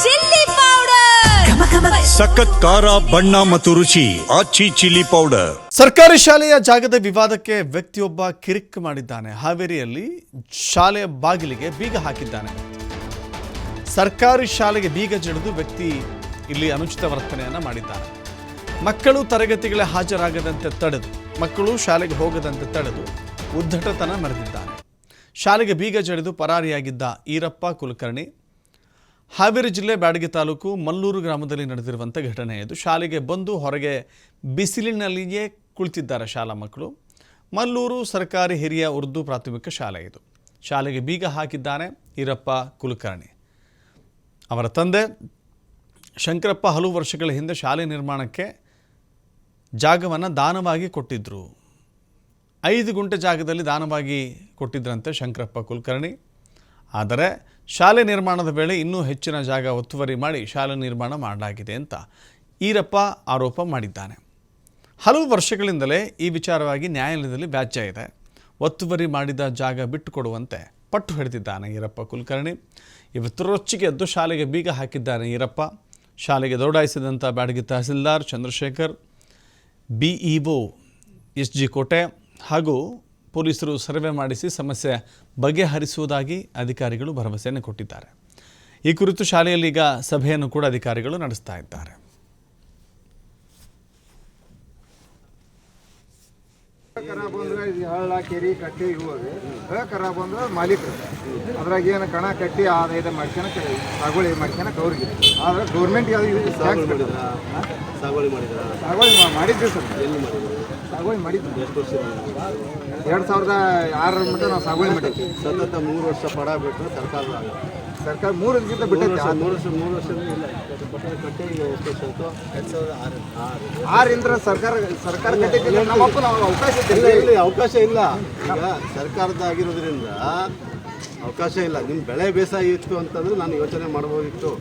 Chilli powder, ಸಖತ್ ಖಾರ ಬಣ್ಣ ಮತ್ತು ರುಚಿ ಆಚಿ ಚಿಲ್ಲಿ ಪೌಡರ್. ಸರ್ಕಾರಿ ಶಾಲೆಯ ಜಾಗದ ವಿವಾದಕ್ಕೆ ವ್ಯಕ್ತಿಯೊಬ್ಬ ಕಿರಿಕ್ ಮಾಡಿದ್ದಾನೆ. ಹಾವೇರಿಯಲ್ಲಿ ಶಾಲೆಯ ಬಾಗಿಲಿಗೆ ಬೀಗ ಹಾಕಿದ್ದಾನೆ. ಸರ್ಕಾರಿ ಶಾಲೆಗೆ ಬೀಗ ಜಡಿದು ವ್ಯಕ್ತಿ ಇಲ್ಲಿ ಅನುಚಿತ ವರ್ತನೆಯನ್ನು ಮಾಡಿದ್ದಾನೆ. ಮಕ್ಕಳು ತರಗತಿಗಳಿಗೆ ಹಾಜರಾಗದಂತೆ ತಡೆದು, ಮಕ್ಕಳು ಶಾಲೆಗೆ ಹೋಗದಂತೆ ತಡೆದು ಉದ್ದಟತನ ಮೆರೆದಿದ್ದಾನೆ. ಶಾಲೆಗೆ ಬೀಗ ಜಡಿದು ಪರಾರಿಯಾಗಿದ್ದ ಈರಪ್ಪ ಕುಲಕರ್ಣಿ ಹಾವೇರಿ ಜಿಲ್ಲೆ ಬ್ಯಾಡಗಿ ತಾಲೂಕು ಮಲ್ಲೂರು ಗ್ರಾಮದಲ್ಲಿ ನಡೆದಿರುವಂಥ ಘಟನೆ ಇದು. ಶಾಲೆಗೆ ಬಂದು ಹೊರಗೆ ಬಿಸಿಲಿನಲ್ಲಿಯೇ ಕುಳಿತಿದ್ದಾರೆ ಶಾಲಾ ಮಕ್ಕಳು. ಮಲ್ಲೂರು ಸರ್ಕಾರಿ ಹಿರಿಯ ಉರ್ದು ಪ್ರಾಥಮಿಕ ಶಾಲೆ ಇದು. ಶಾಲೆಗೆ ಬೀಗ ಹಾಕಿದ್ದಾನೆ ಈರಪ್ಪ ಕುಲಕರ್ಣಿ. ಅವರ ತಂದೆ ಶಂಕರಪ್ಪ ಹಲವು ವರ್ಷಗಳ ಹಿಂದೆ ಶಾಲೆ ನಿರ್ಮಾಣಕ್ಕೆ ಜಾಗವನ್ನು ದಾನವಾಗಿ ಕೊಟ್ಟಿದ್ದರು. 5 ಗುಂಟೆ ಜಾಗದಲ್ಲಿ ದಾನವಾಗಿ ಕೊಟ್ಟಿದ್ದರಂತೆ ಶಂಕರಪ್ಪ ಕುಲಕರ್ಣಿ. ಆದರೆ ಶಾಲೆ ನಿರ್ಮಾಣದ ವೇಳೆ ಇನ್ನೂ ಹೆಚ್ಚಿನ ಜಾಗ ಒತ್ತುವರಿ ಮಾಡಿ ಶಾಲೆ ನಿರ್ಮಾಣ ಮಾಡಲಾಗಿದೆ ಅಂತ ಈರಪ್ಪ ಆರೋಪ ಮಾಡಿದ್ದಾನೆ. ಹಲವು ವರ್ಷಗಳಿಂದಲೇ ಈ ವಿಚಾರವಾಗಿ ನ್ಯಾಯಾಲಯದಲ್ಲಿ ವ್ಯಾಜ್ಯ ಇದೆ. ಒತ್ತುವರಿ ಮಾಡಿದ ಜಾಗ ಬಿಟ್ಟುಕೊಡುವಂತೆ ಪಟ್ಟು ಹಿಡಿದಿದ್ದಾನೆ ಈರಪ್ಪ ಕುಲಕರ್ಣಿ. ಇವತ್ತು ರೊಚ್ಚಿಗೆ ಎದ್ದು ಶಾಲೆಗೆ ಬೀಗ ಹಾಕಿದ್ದಾನೆ ಈರಪ್ಪ. ಶಾಲೆಗೆ ದೌಡಾಯಿಸಿದಂಥ ಬ್ಯಾಡಗಿ ತಹಸೀಲ್ದಾರ್ ಚಂದ್ರಶೇಖರ್, BEO SG ಕೋಟೆ ಹಾಗೂ ಪೊಲೀಸರು ಸರ್ವೆ ಮಾಡಿಸಿ ಸಮಸ್ಯೆ ಬಗೆಹರಿಸುವುದಾಗಿ ಅಧಿಕಾರಿಗಳು ಭರವಸೆಯನ್ನು ಕೊಟ್ಟಿದ್ದಾರೆ. ಈ ಕುರಿತು ಶಾಲೆಯಲ್ಲಿ ಈಗ ಸಭೆಯನ್ನು ಕೂಡ ಅಧಿಕಾರಿಗಳು ನಡೆಸ್ತಾ ಇದ್ದಾರೆ. ಖರಾಬ್ ಅಂದ್ರೆ ಹಳ್ಳ ಕೆರಿ ಕಟ್ಟಿ ಇವಾಗ ಖರಾಬ್ ಅಂದ್ರೆ ಮಾಲೀಕರು ಅದ್ರಾಗ ಏನು ಕಣ ಕಟ್ಟಿ ಆದಾಯದ ಮಾಡ್ಕೊಳ ಸಾಗುವಳಿ ಮಾಡ್ಕೊಳಕ್ ಅವ್ರಿಗೆ. ಆದ್ರೆ ಗೌರ್ಮೆಂಟ್ಗೆ ಸಾಗುವಳಿ ಮಾಡಿದ್ವಿ ಸರ್. ಸಾಗುವಳಿ ಮಾಡಿದ್ವಿ. ಎಷ್ಟು ವರ್ಷ? 2006 ಮಟ್ಟ ನಾವು ಸಾಗುವಳಿ ಮಾಡಿದ್ವಿ. ಸತತ 3 ವರ್ಷ ಪಡ ಬಿಟ್ಟರೆ ಸರ್ಕಾರ 3 ವರ್ಷಕ್ಕಿಂತ ಬಿಟ್ಟೈತೆ. 3 ವರ್ಷದಿಂದ ಇಲ್ಲ ಕಟ್ಟಿ. ಈಗ ಎಷ್ಟು ವರ್ಷ ಆಯಿತು? 2006 ಸರ್ಕಾರ ಕಟ್ಟಿದ್ದಿಲ್ಲ. ನಮ್ಮಪ್ಪ ನಾವು ಅವಕಾಶ ಇಲ್ಲಿ ಅವಕಾಶ ಇಲ್ಲ. ಈಗ ಸರ್ಕಾರದಾಗಿರೋದ್ರಿಂದ ಅವಕಾಶ ಇಲ್ಲ. ನಿಮ್ಮ ಬೆಳೆ ಬೇಸಾಯ ಇತ್ತು ಅಂತಂದರೆ ನಾನು ಯೋಚನೆ ಮಾಡ್ಬೋದಿತ್ತು.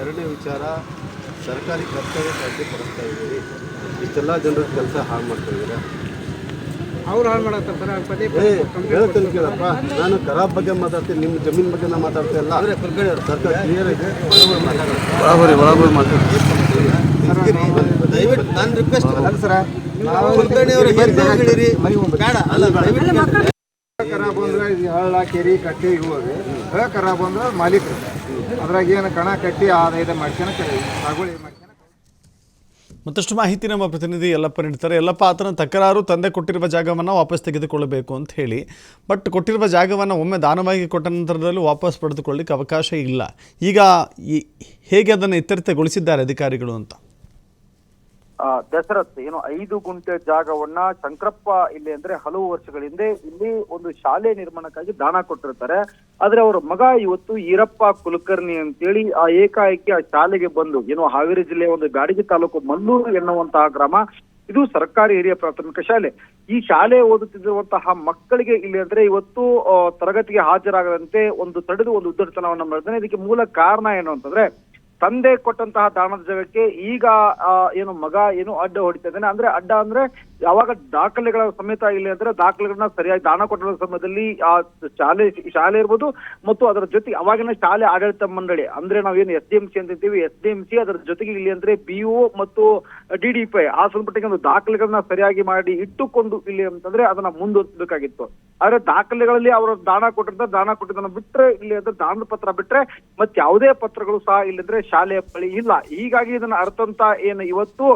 ಎರಡನೇ ವಿಚಾರ, ಸರ್ಕಾರಿ ಕರ್ತವ್ಯಕ್ಕೆ ಅಡ್ಡಿಪಡಿಸ್ತಾ ಇದ್ದೀರಿ. ಇಷ್ಟೆಲ್ಲ ಜನರ ಕೆಲಸ ಹಾಳು ಮಾಡ್ತಾ ಇದ್ದೀರಾ. ಅವ್ರು ಹಾಳು ಮಾಡತ್ತಾರೆ. ಹೇಳ್ತೇನೆ ಕೇಳಪ್ಪ, ನಾನು ಖರಾಬ್ ಬಗ್ಗೆ ಮಾತಾಡ್ತೀನಿ, ನಿಮ್ಮ ಜಮೀನು ಬಗ್ಗೆ ನಾನು ಮಾತಾಡ್ತಾ ಇಲ್ಲ. ಸರ್ಕಾರ ಕ್ಲಿಯರ್ ಇದೆ. ದಯವಿಟ್ಟು ನಾನು ರಿಕ್ವೆಸ್ಟ್ ಅಲ್ಲ ಸರ, ಖರಾಬ್ ಅಂದ್ರೆ ಹಳ್ಳ ಕೆರಿ ಕಟ್ಟಿ ಇವಾಗ ಖರಾಬ್ ಅಂದ್ರೆ ಮಾಲೀಕರು ಅದ್ರಾಗ ಏನು ಕಣ ಕಟ್ಟಿ ಆದಾಯದ ಮಾಡ್ಕೊಳಕ್ ಸಾಗುವಳಿ ಮಾಡ್ಕೊಳಕ್. ಮತ್ತಷ್ಟು ಮಾಹಿತಿ ನಮ್ಮ ಪ್ರತಿನಿಧಿ ಯಲ್ಲಪ್ಪ ನೀಡ್ತಾರೆ. ಯಲ್ಲಪ್ಪ, ಆತನ ತಕರಾರು ತಂದೆ ಕೊಟ್ಟಿರುವ ಜಾಗವನ್ನು ವಾಪಸ್ ತೆಗೆದುಕೊಳ್ಳಬೇಕು ಅಂತ ಹೇಳಿ, ಬಟ್ ಕೊಟ್ಟಿರುವ ಜಾಗವನ್ನು ಒಮ್ಮೆ ದಾನವಾಗಿ ಕೊಟ್ಟ ನಂತರದಲ್ಲೂ ವಾಪಸ್ ಪಡೆದುಕೊಳ್ಳಿಕ್ಕೆ ಅವಕಾಶ ಇಲ್ಲ. ಈಗ ಹೇಗೆ ಅದನ್ನು ಇತ್ಯರ್ಥಗೊಳಿಸಿದ್ದಾರೆ ಅಧಿಕಾರಿಗಳು ಅಂತ? ದಶರಥ್, ಏನು 5 ಗುಂಟೆ ಜಾಗವನ್ನ ಶಂಕರಪ್ಪ ಇಲ್ಲಿ ಅಂದ್ರೆ ಹಲವು ವರ್ಷಗಳ ಹಿಂದೆ ಇಲ್ಲಿ ಒಂದು ಶಾಲೆ ನಿರ್ಮಾಣಕ್ಕಾಗಿ ದಾನ ಕೊಟ್ಟಿರ್ತಾರೆ. ಆದ್ರೆ ಅವರ ಮಗ ಇವತ್ತು ಈರಪ್ಪ ಕುಲಕರ್ಣಿ ಅಂತೇಳಿ ಏಕಾಏಕಿ ಆ ಶಾಲೆಗೆ ಬಂದು, ಏನು ಹಾವೇರಿ ಜಿಲ್ಲೆಯ ಒಂದು ಬ್ಯಾಡಗಿ ತಾಲೂಕು ಮಲ್ಲೂರು ಎನ್ನುವಂತಹ ಗ್ರಾಮ, ಇದು ಸರ್ಕಾರಿ ಹಿರಿಯ ಪ್ರಾಥಮಿಕ ಶಾಲೆ. ಈ ಶಾಲೆ ಓದುತ್ತಿರುವಂತಹ ಮಕ್ಕಳಿಗೆ ಇಲ್ಲಿ ಅಂದ್ರೆ ಇವತ್ತು ತರಗತಿಗೆ ಹಾಜರಾಗದಂತೆ ತಡೆದು ಒಂದು ಉದ್ದಟತನವನ್ನ ಮಾಡಿದ್ದಾನೆ. ಇದಕ್ಕೆ ಮೂಲ ಕಾರಣ ಏನು ಅಂತಂದ್ರೆ, ತಂದೆ ಕೊಟ್ಟಂತಹ ದಾನದ ಜಾಗಕ್ಕೆ ಈಗ ಏನು ಮಗ ಏನು ಅಡ್ಡ ಹೊಡಿತಾ ಇದ್ದಾನೆ. ಅಂದ್ರೆ ಅಡ್ಡ ಅಂದ್ರೆ ಯಾವಾಗ ದಾಖಲೆಗಳ ಸಮೇತ ಇಲ್ಲಿ ಅಂದ್ರೆ ದಾಖಲೆಗಳನ್ನ ಸರಿಯಾಗಿ ದಾನ ಕೊಟ್ಟ ಸಮಯದಲ್ಲಿ ಆ ಶಾಲೆ ಇರ್ಬೋದು ಮತ್ತು ಅದರ ಜೊತೆಗೆ ಅವಾಗಿನ ಶಾಲೆ ಆಡಳಿತ ಮಂಡಳಿ ಅಂದ್ರೆ ನಾವೇನು SDMC ಅಂತೀವಿ, SDMC ಅದರ ಜೊತೆಗೆ ಇಲ್ಲಿ ಅಂದ್ರೆ BO ಮತ್ತು DDPI ಆ ಸಂಪಟ್ಟಿಗೆ ಒಂದು ದಾಖಲೆಗಳನ್ನ ಸರಿಯಾಗಿ ಮಾಡಿ ಇಟ್ಟುಕೊಂಡು ಇಲ್ಲಿ ಅಂತಂದ್ರೆ ಅದನ್ನ ಮುಂದುವರಿಸಬೇಕಾಗಿತ್ತು. ಆದ್ರೆ ದಾಖಲೆಗಳಲ್ಲಿ ಅವರು ದಾನ ಕೊಟ್ಟಿದ್ದನ್ನ ಬಿಟ್ರೆ ಇಲ್ಲಿ ಅಂದ್ರೆ ದಾನದ ಪತ್ರ ಬಿಟ್ರೆ ಮತ್ತೆ ಯಾವುದೇ ಪತ್ರಗಳು ಸಹ ಇಲ್ಲಿದ್ರೆ ಶಾಲೆಯ ಬಳಿ ಇಲ್ಲ. ಹೀಗಾಗಿ ಇದನ್ನ ಅರ್ಥಂತ ಏನು ಇವತ್ತು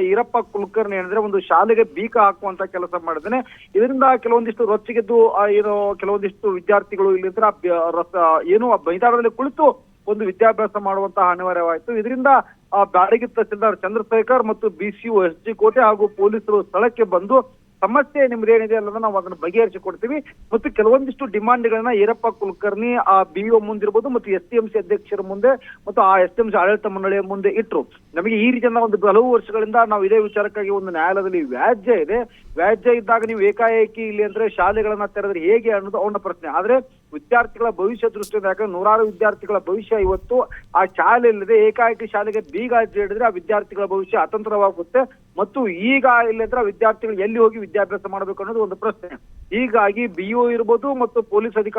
ಈರಪ್ಪ ಕುಲಕರ್ಣಿ ಏನಂದ್ರೆ ಒಂದು ಶಾಲೆಗೆ ಬೀಗ ಹಾಕುವಂತ ಕೆಲಸ ಮಾಡಿದ್ದೇನೆ. ಇದರಿಂದ ಕೆಲವೊಂದಿಷ್ಟು ರೊಚ್ಚಿಗೆದ್ದು ಕೆಲವೊಂದಿಷ್ಟು ವಿದ್ಯಾರ್ಥಿಗಳು ಇಲ್ಲಿಂದ ಏನು ಮೈದಾನದಲ್ಲಿ ಕುಳಿತು ಒಂದು ವಿದ್ಯಾಭ್ಯಾಸ ಮಾಡುವಂತಹ ಅನಿವಾರ್ಯವಾಯಿತು. ಇದರಿಂದ ಬ್ಯಾಡಗಿ ತಹಸೀಲ್ದಾರ್ ಚಂದ್ರಶೇಖರ್ ಮತ್ತು BCO SG ಕೋಟೆ ಹಾಗೂ ಪೊಲೀಸರು ಸ್ಥಳಕ್ಕೆ ಬಂದು ಸಮಸ್ಯೆ ನಿಮ್ದೇನಿದೆ ಅಲ್ಲದ ನಾವು ಅದನ್ನ ಬಗೆಹರಿಸಿ ಕೊಡ್ತೀವಿ ಮತ್ತು ಕೆಲವೊಂದಿಷ್ಟು ಡಿಮಾಂಡ್ಗಳನ್ನ ಈರಪ್ಪ ಕುಲಕರ್ಣಿ ಆ BO ಮುಂದಿರ್ಬೋದು ಮತ್ತು SDMC ಅಧ್ಯಕ್ಷರ ಮುಂದೆ ಮತ್ತು ಆ SDMC ಆಡಳಿತ ಮಂಡಳಿಯ ಮುಂದೆ ಇಟ್ರು. ನಮಗೆ ಈ ರೀತಿಯ ಒಂದು ಹಲವು ವರ್ಷಗಳಿಂದ ನಾವು ಇದೇ ವಿಚಾರಕ್ಕಾಗಿ ಒಂದು ನ್ಯಾಯಾಲಯದಲ್ಲಿ ವ್ಯಾಜ್ಯ ಇದೆ. ವ್ಯಾಜ್ಯ ಇದ್ದಾಗ ನೀವು ಏಕಾಏಕಿ ಇಲ್ಲಿ ಅಂದ್ರೆ ಶಾಲೆಗಳನ್ನ ತೆರೆದ್ರೆ ಹೇಗೆ ಅನ್ನೋದು ಅವನ ಪ್ರಶ್ನೆ. ಆದ್ರೆ ವಿದ್ಯಾರ್ಥಿಗಳ ಭವಿಷ್ಯ ದೃಷ್ಟಿಯಿಂದ, ಯಾಕಂದ್ರೆ 100 ವಿದ್ಯಾರ್ಥಿಗಳ ಭವಿಷ್ಯ ಇವತ್ತು ಆ ಶಾಲೆ ಇಲ್ಲದೆ ಏಕಾಏಕಿ ಶಾಲೆಗೆ ಬೀಗ ಹಿಡಿದ್ರೆ ಆ ವಿದ್ಯಾರ್ಥಿಗಳ ಭವಿಷ್ಯ ಅತಂತ್ರವಾಗುತ್ತೆ ಮತ್ತು ಈಗ ಇಲ್ಲಂದ್ರೆ ವಿದ್ಯಾರ್ಥಿಗಳು ಎಲ್ಲಿ ಹೋಗಿ ವಿದ್ಯಾಭ್ಯಾಸ ಮಾಡಬೇಕು ಅನ್ನೋದು ಒಂದು ಪ್ರಶ್ನೆ. ಹೀಗಾಗಿ BO ಇರ್ಬೋದು ಮತ್ತು ಪೊಲೀಸ್ ಅಧಿಕಾರಿ